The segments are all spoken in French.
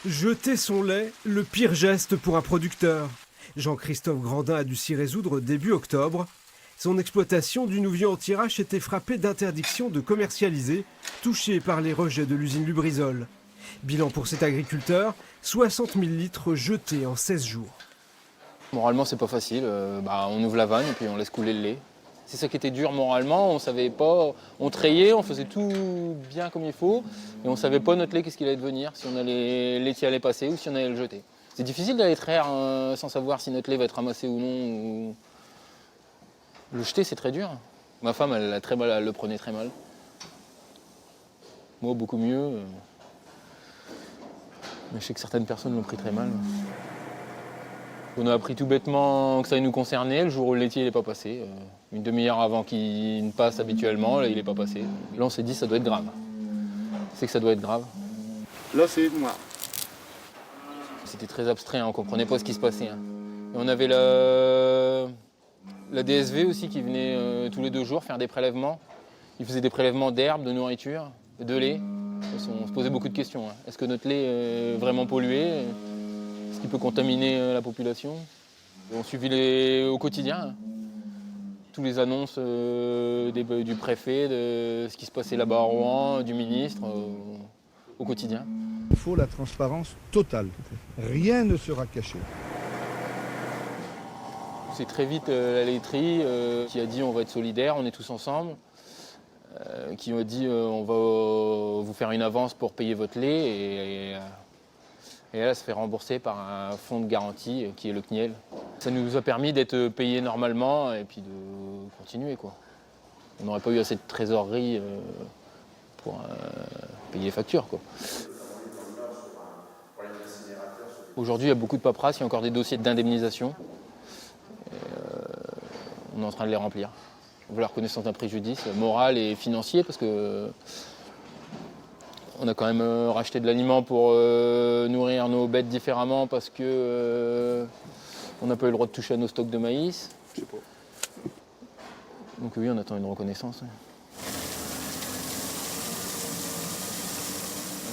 Jeter son lait, le pire geste pour un producteur. Jean-Christophe Grandin a dû s'y résoudre début octobre. Son exploitation du Nouvion en Thiérache était frappée d'interdiction de commercialiser, touchée par les rejets de l'usine Lubrizol. Bilan pour cet agriculteur, 60 000 litres jetés en 16 jours. Moralement, c'est pas facile. On ouvre la vanne et puis on laisse couler le lait. C'est ça qui était dur moralement. On savait pas. On trayait, on faisait tout bien comme il faut, et on savait pas notre lait qu'est-ce qu'il allait devenir, si on allait laitier allait passer ou si on allait le jeter. C'est difficile d'aller traire sans savoir si notre lait va être ramassé ou non. Le jeter, c'est très dur. Ma femme, elle le prenait très mal. Moi, beaucoup mieux. Mais je sais que certaines personnes l'ont pris très mal. On a appris tout bêtement que ça allait nous concerner le jour où le laitier n'est pas passé. Une demi-heure avant qu'il ne passe habituellement, là, il n'est pas passé. Là, on s'est dit ça doit être grave. C'est que ça doit être grave. Là, c'est noir. C'était très abstrait, on ne comprenait pas ce qui se passait. Et on avait la DSV aussi qui venait tous les 2 jours faire des prélèvements. Ils faisaient des prélèvements d'herbe, de nourriture, de lait. On se posait beaucoup de questions. Est-ce que notre lait est vraiment pollué? Est-ce qu'il peut contaminer la population? On suivit au quotidien toutes les annonces du préfet, de ce qui se passait là-bas à Rouen, du ministre, au quotidien. Il faut la transparence totale. Rien ne sera caché. C'est très vite la laiterie qui a dit on va être solidaires, on est tous ensemble. Qui ont dit on va vous faire une avance pour payer votre lait et là, ça se fait rembourser par un fonds de garantie qui est le CNIEL. Ça nous a permis d'être payés normalement et puis de continuer, quoi. On n'aurait pas eu assez de trésorerie pour payer les factures, quoi. Aujourd'hui, il y a beaucoup de paperasse, il y a encore des dossiers d'indemnisation. On est en train de les remplir. On veut la reconnaissance d'un préjudice moral et financier parce que on a quand même racheté de l'aliment pour nourrir nos bêtes différemment parce que on n'a pas eu le droit de toucher à nos stocks de maïs. Je sais pas. Donc oui, on attend une reconnaissance.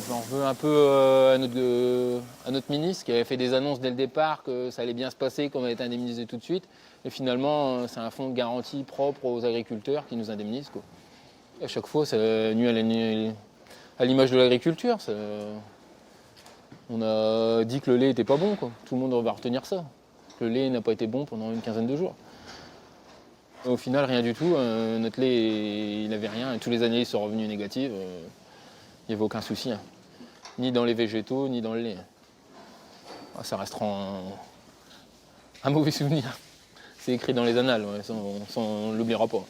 J'en veux un peu à notre ministre qui avait fait des annonces dès le départ que ça allait bien se passer, qu'on allait être indemnisé tout de suite. Et finalement, c'est un fonds de garantie propre aux agriculteurs qui nous indemnise, quoi. Et à chaque fois, ça nuit à l'image de l'agriculture. On a dit que le lait n'était pas bon, quoi. Tout le monde va retenir ça. Le lait n'a pas été bon pendant une quinzaine de jours. Au final, rien du tout. Notre lait, il n'avait rien. Et tous les années, ils sont revenus négatifs. Il n'y avait aucun souci. Ni dans les végétaux, ni dans le lait. Ça restera un mauvais souvenir. C'est écrit dans les annales, on ne l'oubliera pas.